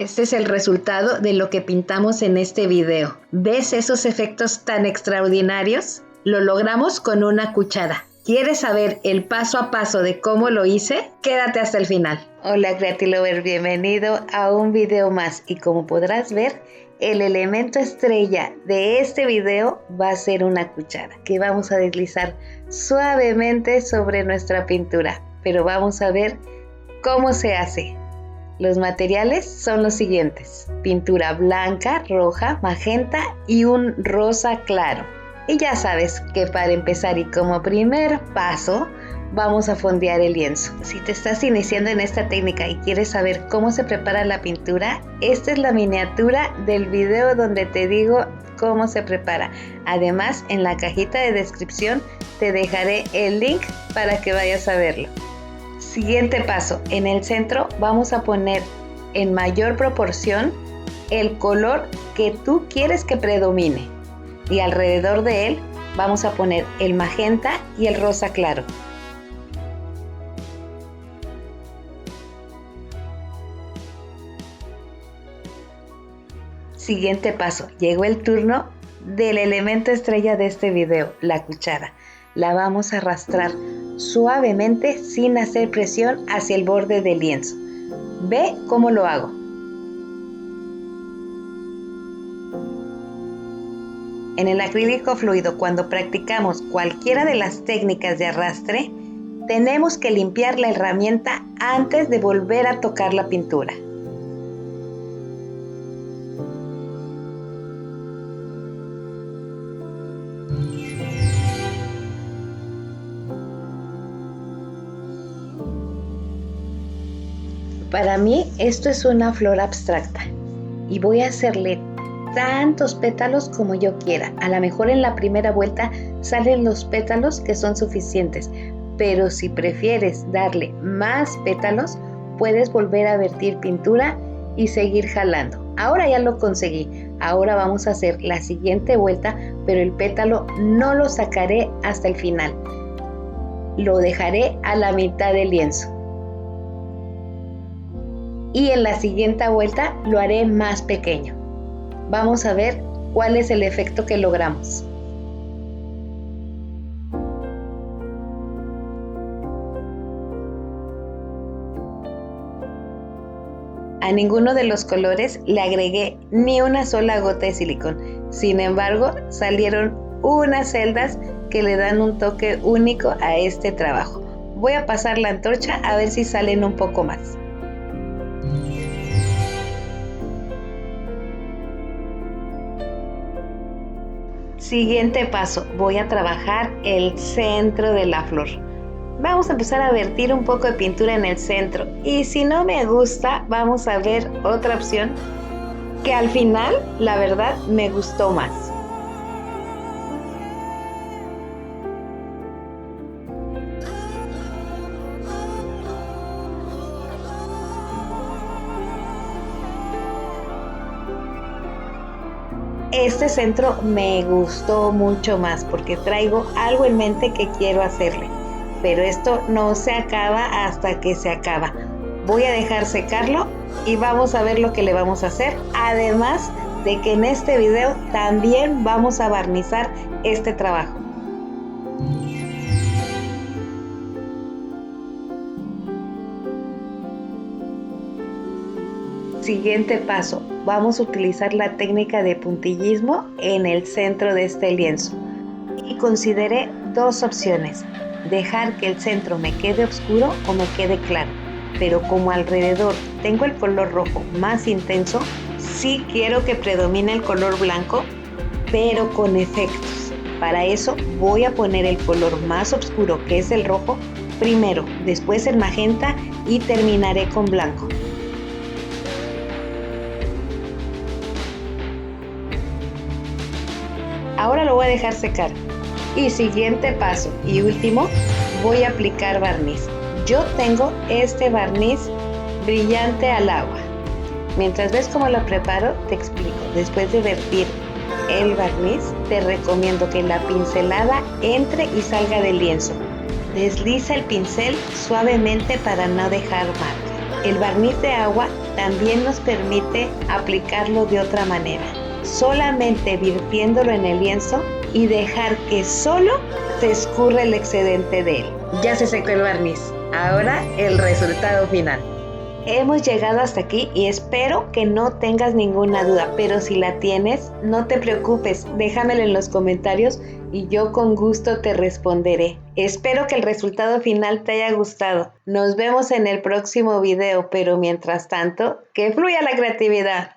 Este es el resultado de lo que pintamos en este video. ¿Ves esos efectos tan extraordinarios? Lo logramos con una cuchara. ¿Quieres saber el paso a paso de cómo lo hice? Quédate hasta el final. Hola Creatilover, bienvenido a un video más. Y como podrás ver, el elemento estrella de este video va a ser una cuchara que vamos a deslizar suavemente sobre nuestra pintura. Pero vamos a ver cómo se hace. Los materiales son los siguientes: pintura blanca, roja, magenta y un rosa claro. Y ya sabes que para empezar y como primer paso vamos a fondear el lienzo. Si te estás iniciando en esta técnica y quieres saber cómo se prepara la pintura, esta es la miniatura del video donde te digo cómo se prepara. Además, en la cajita de descripción te dejaré el link para que vayas a verlo. Siguiente paso, en el centro vamos a poner en mayor proporción el color que tú quieres que predomine y alrededor de él vamos a poner el magenta y el rosa claro. Siguiente paso, llegó el turno del elemento estrella de este video, la cuchara. La vamos a arrastrar suavemente sin hacer presión hacia el borde del lienzo. Ve cómo lo hago. En el acrílico fluido, cuando practicamos cualquiera de las técnicas de arrastre, tenemos que limpiar la herramienta antes de volver a tocar la pintura. Para mí esto es una flor abstracta y voy a hacerle tantos pétalos como yo quiera. A lo mejor en la primera vuelta salen los pétalos que son suficientes, pero si prefieres darle más pétalos, puedes volver a vertir pintura y seguir jalando. Ahora ya lo conseguí. Ahora vamos a hacer la siguiente vuelta, pero el pétalo no lo sacaré hasta el final. Lo dejaré a la mitad del lienzo. Y en la siguiente vuelta lo haré más pequeño. Vamos a ver cuál es el efecto que logramos. A ninguno de los colores le agregué ni una sola gota de silicón. Sin embargo, salieron unas celdas que le dan un toque único a este trabajo. Voy a pasar la antorcha a ver si salen un poco más. Siguiente paso, voy a trabajar el centro de la flor. Vamos a empezar a vertir un poco de pintura en el centro y si no me gusta, vamos a ver otra opción que al final, la verdad, me gustó más. Este centro me gustó mucho más porque traigo algo en mente que quiero hacerle, pero esto no se acaba hasta que se acaba. Voy a dejar secarlo y vamos a ver lo que le vamos a hacer, además de que en este video también vamos a barnizar este trabajo. Siguiente paso, vamos a utilizar la técnica de puntillismo en el centro de este lienzo y consideré dos opciones: dejar que el centro me quede oscuro o me quede claro, pero como alrededor tengo el color rojo más intenso, sí quiero que predomine el color blanco, pero con efectos. Para eso voy a poner el color más oscuro, que es el rojo, primero, después el magenta y terminaré con blanco. Ahora lo voy a dejar secar. Y siguiente paso y último, voy a aplicar barniz. Yo tengo este barniz brillante al agua. Mientras ves cómo lo preparo, te explico. Después de vertir el barniz, te recomiendo que la pincelada entre y salga del lienzo. Desliza el pincel suavemente para no dejar marca. El barniz de agua también nos permite aplicarlo de otra manera, solamente virtiéndolo en el lienzo y dejar que solo se escurra el excedente de él. Ya se secó el barniz. Ahora el resultado final. Hemos llegado hasta aquí y espero que no tengas ninguna duda, pero si la tienes, no te preocupes, déjamelo en los comentarios y yo con gusto te responderé. Espero que el resultado final te haya gustado. Nos vemos en el próximo video, pero mientras tanto, que fluya la creatividad.